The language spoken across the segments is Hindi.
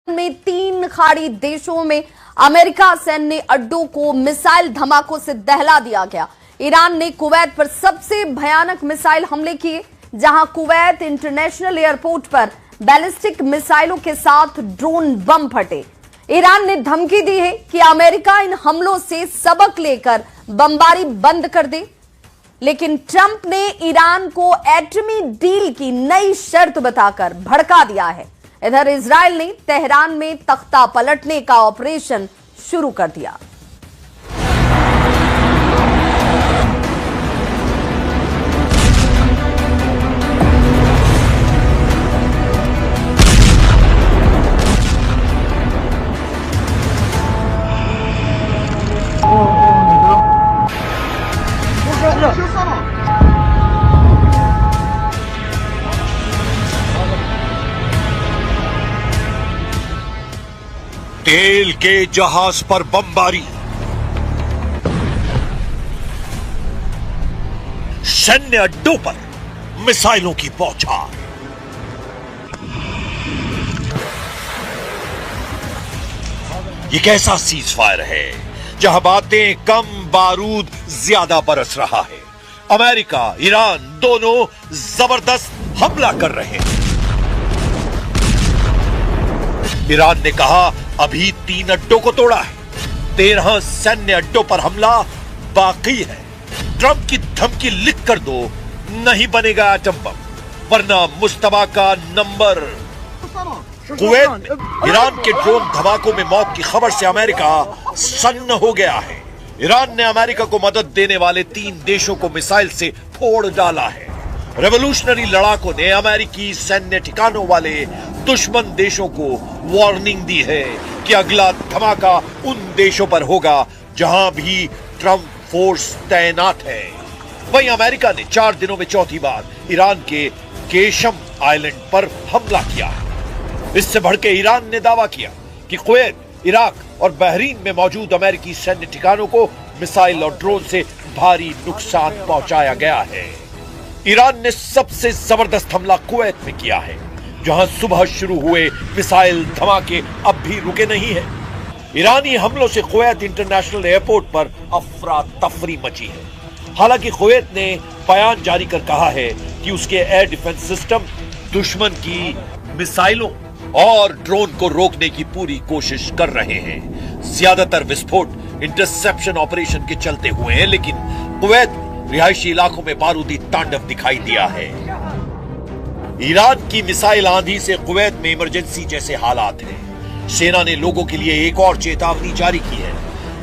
में 3 खाड़ी देशों में अमेरिका सैन्य अड्डों को मिसाइल धमाकों से दहला दिया गया। ईरान ने कुवैत पर सबसे भयानक मिसाइल हमले किए, जहां कुवैत इंटरनेशनल एयरपोर्ट पर बैलिस्टिक मिसाइलों के साथ ड्रोन बम फटे। ईरान ने धमकी दी है कि अमेरिका इन हमलों से सबक लेकर बमबारी बंद कर दे, लेकिन ट्रंप ने ईरान को एटमी डील की नई शर्त बताकर भड़का दिया है। इधर इजरायल ने तेहरान में तख्ता पलटने का ऑपरेशन शुरू कर दिया। तेल के जहाज पर बमबारी, सैन्य अड्डों पर मिसाइलों की बौछार। ये कैसा सीज फायर है जहां बातें कम, बारूद ज्यादा बरस रहा है। अमेरिका, ईरान दोनों जबरदस्त हमला कर रहे हैं। ईरान ने कहा अभी 3 अड्डों को तोड़ा है, 13 सैन्य अड्डों पर हमला बाकी है। ट्रंप की धमकी लिख कर दो, नहीं बनेगा एटम बम, वरना मुस्तफा का नंबर। कुवैत में ईरान के ड्रोन धमाकों में मौत की खबर से अमेरिका सन्न हो गया है। ईरान ने अमेरिका को मदद देने वाले 3 देशों को मिसाइल से फोड़ डाला है। रेवोल्यूशनरी लड़ाकों ने अमेरिकी सैन्य ठिकानों वाले दुश्मन देशों को वार्निंग दी है कि अगला धमाका उन देशों पर होगा जहां भी ट्रंप फोर्स तैनात है। वहीं अमेरिका ने 4 दिनों में चौथी बार ईरान के केशम आइलैंड पर हमला किया। इससे भड़के ईरान ने दावा किया कि कुवैत, इराक और बहरीन में मौजूद अमेरिकी सैन्य ठिकानों को मिसाइल और ड्रोन से भारी नुकसान पहुंचाया गया है। ईरान ने सबसे जबरदस्त हमला कुवैत में किया है, जहां सुबह शुरू हुए मिसाइल धमाके अब भी रुके नहीं है। ईरानी हमलों से कुवैत इंटरनेशनल एयरपोर्ट पर अफरा तफरी मची है। हालांकि कुवैत ने बयान जारी कर कहा है कि उसके एयर डिफेंस सिस्टम दुश्मन की मिसाइलों और ड्रोन को रोकने की पूरी कोशिश कर रहे हैं। ज्यादातर विस्फोट इंटरसेप्शन ऑपरेशन के चलते हुए हैं, लेकिन कुवैत में रिहायशी इलाकों में बारूदी तांडव दिखाई दिया है। ईरान की मिसाइल आंधी से कुवैत में इमरजेंसी जैसे हालात हैं। सेना ने लोगों के लिए एक और चेतावनी जारी की है।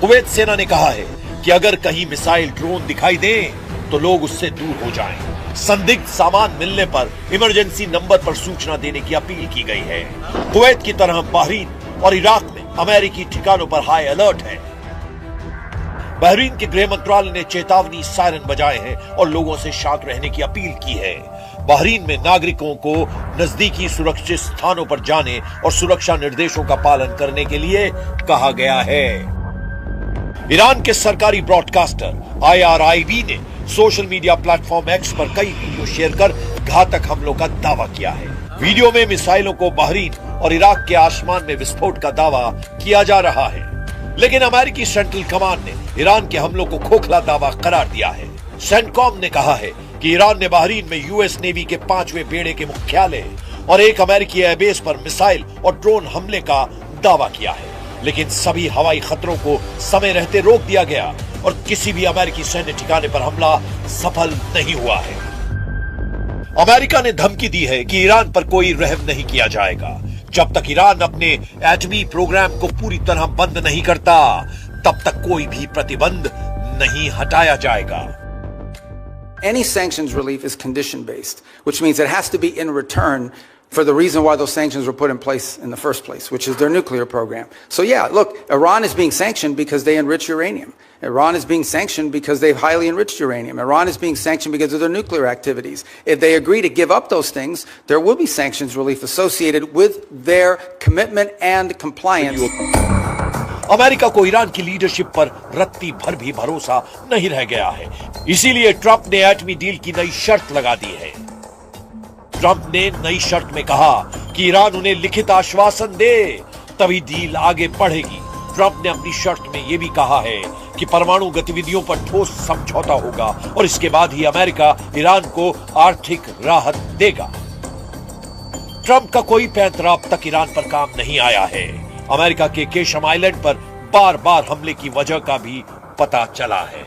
कुवैत सेना ने कहा है कि अगर कहीं मिसाइल ड्रोन दिखाई दे तो लोग उससे दूर हो जाएं। संदिग्ध सामान मिलने पर इमरजेंसी नंबर पर सूचना देने की अपील की गई है। कुवैत की तरह बहरीन और इराक में अमेरिकी ठिकानों पर हाई अलर्ट है। बहरीन के गृह मंत्रालय ने चेतावनी सायरन बजाए हैं और लोगों से शांत रहने की अपील की है। बहरीन में नागरिकों को नजदीकी सुरक्षित स्थानों पर जाने और सुरक्षा निर्देशों का पालन करने के लिए कहा गया है। ईरान के सरकारी ब्रॉडकास्टर IRIB ने सोशल मीडिया प्लेटफॉर्म X पर कई वीडियो शेयर कर घातक हमलों का दावा किया है। वीडियो में मिसाइलों को बहरीन और इराक के आसमान में विस्फोट का दावा किया जा रहा है, लेकिन अमेरिकी सेंट्रल कमांड ने ईरान के हमलों को खोखला दावा करार दिया है। सेंटकॉम ने कहा है कि ईरान ने बहरीन में US नेवी के 5वें बेड़े के मुख्यालय और एक अमेरिकी एयरबेस पर मिसाइल और ड्रोन हमले का दावा किया है, लेकिन सभी हवाई खतरों को समय रहते रोक दिया गया और किसी भी अमेरिकी सैन्य ठिकाने पर हमला सफल नहीं हुआ है। अमेरिका ने धमकी दी है कि ईरान पर कोई रहम नहीं किया जाएगा जब तक ईरान अपने एटमी प्रोग्राम को पूरी तरह बंद नहीं करता, तब तक कोई भी प्रतिबंध नहीं हटाया जाएगा। Any sanctions relief is condition based, which means it has to be in return for the reason why those sanctions were put in place in the first place, which is their nuclear program. So yeah, look, Iran is being sanctioned because they enrich uranium. Iran is being sanctioned because they've highly enriched uranium. Iran is being sanctioned because of their nuclear activities. If they agree to give up those things, there will be sanctions relief associated with their commitment and compliance. America को ईरान की लीडरशिप पर रत्ती भर भी भरोसा नहीं रह गया है। इसीलिए ट्रंप ने एटमी डील की नई शर्त लगा दी है। ट्रंप ने नई शर्त में कहा कि ईरान उन्हें लिखित आश्वासन दे तभी डील आगे बढ़ेगी। ट्रंप ने अपनी शर्त में यह भी कहा है कि परमाणु गतिविधियों पर ठोस समझौता होगा और इसके बाद ही अमेरिका ईरान को आर्थिक राहत देगा। ट्रंप का कोई पैंतरा अब तक ईरान पर काम नहीं आया है। अमेरिका के केशम आइलैंड पर बार बार हमले की वजह का भी पता चला है।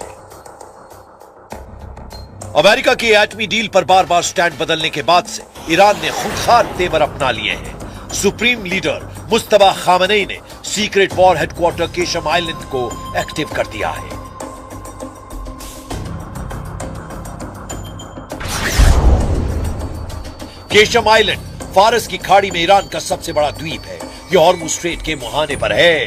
अमेरिका की एटमी डील पर बार बार स्टैंड बदलने के बाद से ईरान ने खूंखार तेवर अपना लिए हैं। सुप्रीम लीडर मुस्तफा खामनेई ने secret war headquarter Qeshm island को एक्टिव कर दिया है। केशम आइलैंड फारस की खाड़ी में ईरान का सबसे बड़ा द्वीप है। यह हॉर्मुज़ स्ट्रेट के मुहाने पर है,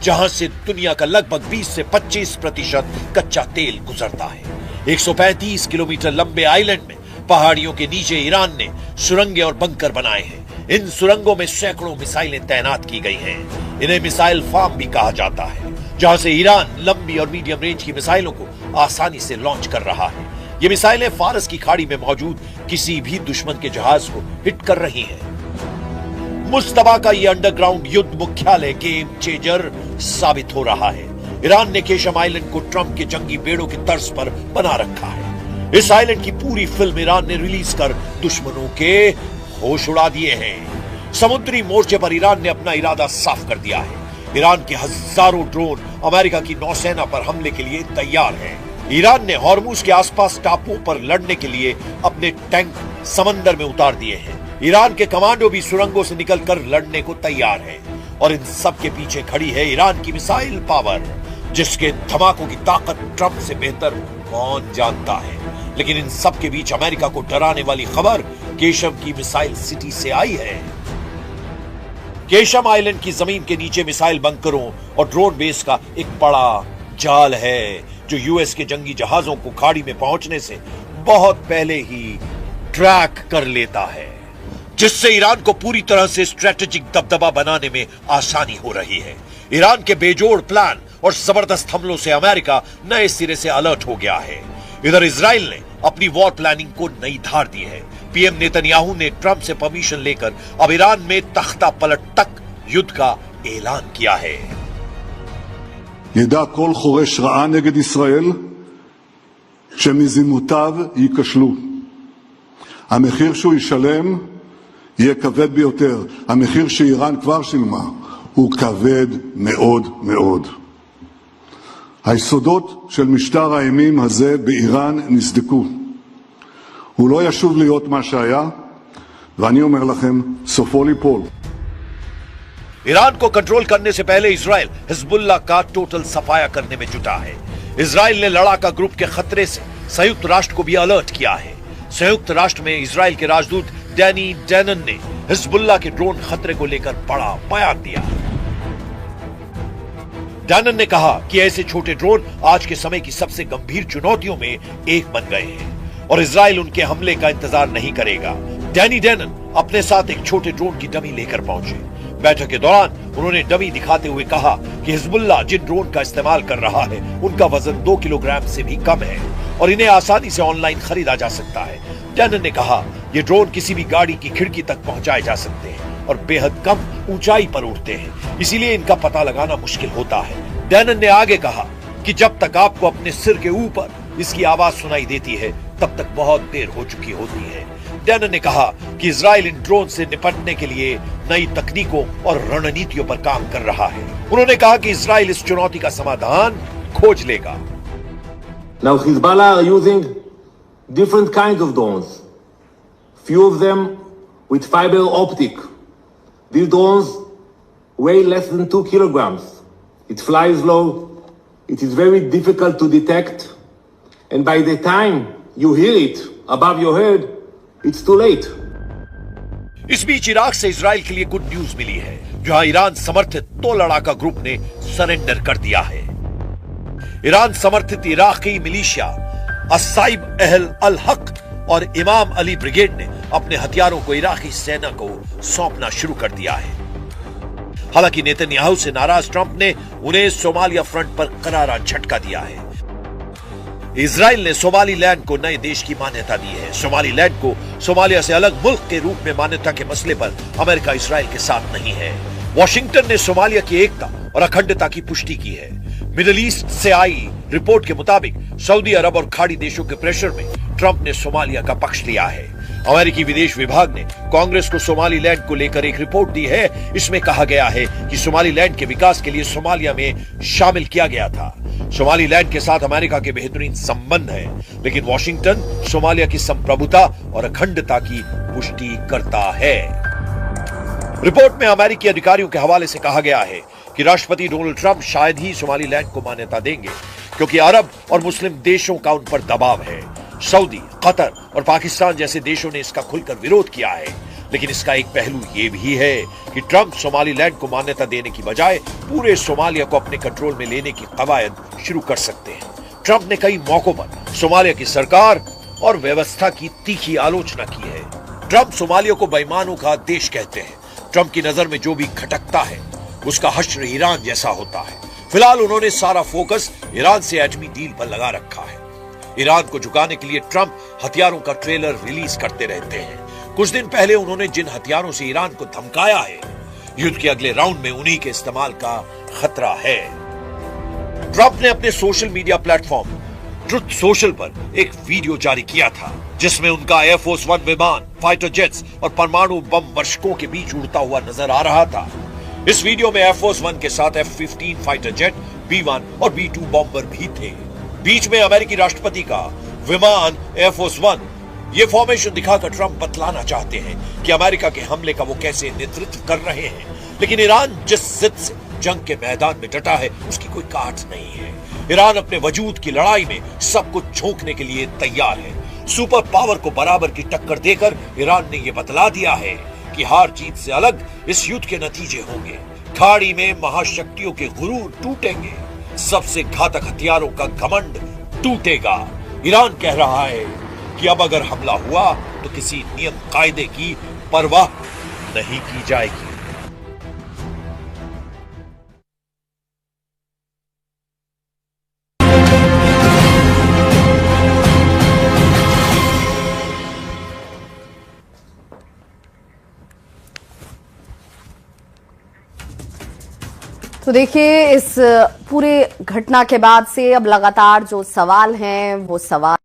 जहां से दुनिया का लगभग 20 से 25% कच्चा तेल गुजरता है। 135 किलोमीटर लंबे आइलैंड में पहाड़ियों के नीचे ईरान ने सुरंगें और बंकर बनाए हैं। इन सुरंगों में सैकड़ों मिसाइलें तैनात की गई हैं। इन्हें मिसाइल फार्म भी कहा जाता है, जहां से ईरान लंबी और मीडियम रेंज की मिसाइलों को आसानी से लॉन्च कर रहा है। ये मिसाइलें फारस की खाड़ी में मौजूद किसी भी दुश्मन के जहाज को हिट कर रही हैं। मुस्तफा का ये अंडरग्राउंड युद्ध मुख्यालय गेम चेंजर साबित हो रहा है। ईरान ने केशम आइलैंड को ट्रंप के जंगी बेड़ों की तर्ज पर बना रखा है। इस आइलैंड की पूरी फिल्म ईरान ने रिलीज कर दुश्मनों के होश उड़ा दिए हैं। समुद्री मोर्चे पर ईरान ने अपना इरादा साफ कर दिया है। ईरान के हजारों ड्रोन अमेरिका की नौसेना पर हमले के लिए तैयार हैं। ईरान ने हॉर्मुज़ के आसपास टापुओं पर लड़ने के लिए अपने टैंक समंदर में उतार दिए हैं। ईरान के कमांडो भी सुरंगों से निकलकर लड़ने को तैयार हैं। और इन सब के पीछे खड़ी है ईरान की मिसाइल पावर, जिसके धमाकों की ताकत ट्रंप से बेहतर कौन जानता है। लेकिन इन सब के बीच अमेरिका को डराने वाली खबर केशम की मिसाइल सिटी से आई है। केशम आइलैंड की जमीन के नीचे मिसाइल बंकरों और ड्रोन बेस का एक बड़ा जाल है, जो यूएस के जंगी जहाजों को खाड़ी में पहुंचने से बहुत पहले ही ट्रैक कर लेता है, जिससे ईरान को पूरी तरह से स्ट्रेटेजिक दबदबा बनाने में आसानी हो रही है। ईरान के बेजोड़ प्लान और जबरदस्त हमलों से अमेरिका नए सिरे से अलर्ट हो गया है। इधर इजराइल ने अपनी वॉर प्लानिंग को नई धार दी है। पीएम नेतन्याहू ने ट्रंप से परमिशन लेकर अब ईरान में तख्ता पलट तक युद्ध का ऐलान किया है। ידע כל חורש רעה נגד ישראל שמזימותיו ייכשלו. המחיר שהוא ישלם יהיה כבד ביותר. המחיר שאיראן כבר שילמה הוא כבד מאוד מאוד. היסודות של משטר האימים הזה באיראן נסדקו. הוא לא ישוב להיות מה שהיה, ואני אומר לכם, סופו ליפול. ईरान को कंट्रोल करने से पहले इजराइल हिजबुल्लाह का टोटल सफाया करने में जुटा है। इजराइल ने लड़ाका ग्रुप के खतरे से संयुक्त राष्ट्र को भी अलर्ट किया है। संयुक्त राष्ट्र में इजराइल के राजदूत डैनी डैनन ने हिजबुल्लाह के ड्रोन खतरे को लेकर बड़ा बयान दिया। डैनन ने कहा कि ऐसे छोटे ड्रोन आज के समय की सबसे गंभीर चुनौतियों में एक बन गए हैं और इजराइल उनके हमले का इंतजार नहीं करेगा। डैनी डैनन अपने साथ एक छोटे ड्रोन की डमी लेकर पहुंचे। बैठक के दौरान उन्होंने डमी दिखाते हुए कहा कि हिजबुल्लाह जिन ड्रोन का इस्तेमाल कर रहा है उनका वजन 2 किलोग्राम से भी कम है और इन्हें आसानी से ऑनलाइन खरीदा जा सकता है। डैनन ने कहा ये ड्रोन किसी भी गाड़ी की खिड़की तक पहुंचाए जा सकते हैं और बेहद कम ऊंचाई पर उड़ते हैं, इसीलिए इनका पता लगाना मुश्किल होता है। डैनन ने आगे कहा कि जब तक आपको अपने सिर के ऊपर इसकी आवाज सुनाई देती है तब तक बहुत देर हो चुकी होती है। डैनन ने कहा कि इजराइल इन ड्रोन से निपटने के लिए नई तकनीकों और रणनीतियों पर काम कर रहा है। उन्होंने कहा कि इजराइल इस चुनौती का समाधान खोज लेगा। Now Hezbollah are using different kinds of drones. Few of them with fiber optic. These drones weigh less than 2 kilograms. It flies low. It is very difficult to detect. And by the time you hear it above your head, it's too late. इस बीच इराक से इजराइल के लिए गुड न्यूज मिली है, जहां ईरान समर्थित 2 लड़ाका ग्रुप ने सरेंडर कर दिया है। ईरान समर्थित इराकी मिलिशिया अस्साइब अहल अल हक और इमाम अली ब्रिगेड ने अपने हथियारों को इराकी सेना को सौंपना शुरू कर दिया है। हालांकि नेतन्याहू से नाराज ट्रंप ने उन्हें सोमालिया फ्रंट पर करारा झटका दिया है। इजराइल ने सोमालीलैंड को नए देश की मान्यता दी है। सोमालीलैंड को सोमालिया से अलग मुल्क के रूप में मान्यता के मसले पर अमेरिका इजराइल के साथ नहीं है। वॉशिंगटन ने सोमालिया की एकता और अखंडता की पुष्टि की है। मिडिल ईस्ट से आई रिपोर्ट के मुताबिक सऊदी अरब और खाड़ी देशों के प्रेशर में ट्रंप ने सोमालिया का पक्ष लिया है। अमेरिकी विदेश विभाग ने कांग्रेस को सोमालीलैंड को लेकर एक रिपोर्ट दी है। इसमें कहा गया है कि सोमालीलैंड के विकास के लिए सोमालिया में शामिल किया गया था। सोमालीलैंड के साथ अमेरिका के बेहतरीन संबंध हैं, लेकिन वॉशिंगटन सोमालिया की संप्रभुता और अखंडता की पुष्टि करता है। रिपोर्ट में अमेरिकी अधिकारियों के हवाले से कहा गया है कि राष्ट्रपति डोनाल्ड ट्रंप शायद ही सोमालीलैंड को मान्यता देंगे, क्योंकि अरब और मुस्लिम देशों का उन पर दबाव है। सऊदी, कतर और पाकिस्तान जैसे देशों ने इसका खुलकर विरोध किया है। लेकिन इसका एक पहलू यह भी है कि ट्रंप सोमालीलैंड को मान्यता देने की बजाय पूरे सोमालिया को अपने कंट्रोल में लेने की कवायद शुरू कर सकते हैं। ट्रंप ने कई मौकों पर सोमालिया की सरकार और व्यवस्था की तीखी आलोचना की है। ट्रंप सोमालिया को बेईमानों का देश कहते हैं। ट्रंप की नजर में जो भी खटकता है उसका हश्र ईरान जैसा होता है। फिलहाल उन्होंने सारा फोकस ईरान से एटमी डील पर लगा रखा है। ईरान को झुकाने के लिए ट्रंप हथियारों का ट्रेलर रिलीज करते रहते हैं। कुछ दिन पहले उन्होंने जिन हथियारों से ईरान को धमकाया है, युद्ध के अगले राउंड में उन्हीं के इस्तेमाल का खतरा है। ट्रंप ने अपने social media platform truth social पर एक वीडियो जारी किया था, जिसमें उनका एयरफोर्स वन विमान, फाइटर जेट्स और परमाणु बम वर्षकों के बीच उड़ता हुआ नजर आ रहा था। इस वीडियो में एयरफोर्स वन के साथ F-15 फाइटर जेट, B-1 और B-2 बॉम्बर भी थे। बीच में अमेरिकी राष्ट्रपति का विमान एयरफोर्स वन। ये फॉर्मेशन दिखाकर ट्रंप बतलाना चाहते हैं कि अमेरिका के हमले का वो कैसे नेतृत्व कर रहे हैं। लेकिन ईरान जिस जिद से जंग के मैदान में डटा है, उसकी कोई काट नहीं है। ईरान अपने वजूद की लड़ाई में सब कुछ झोंकने के लिए तैयार है। सुपर पावर को बराबर की टक्कर देकर ईरान ने यह बतला दिया है कि हार जीत से अलग इस युद्ध के नतीजे होंगे। खाड़ी में महाशक्तियों के गुरूर टूटेंगे, सबसे घातक हथियारों का घमंड टूटेगा। ईरान कह रहा है कि अब अगर हमला हुआ तो किसी नियम कायदे की परवाह नहीं की जाएगी। तो देखिए, इस पूरे घटना के बाद से अब लगातार जो सवाल हैं वो सवाल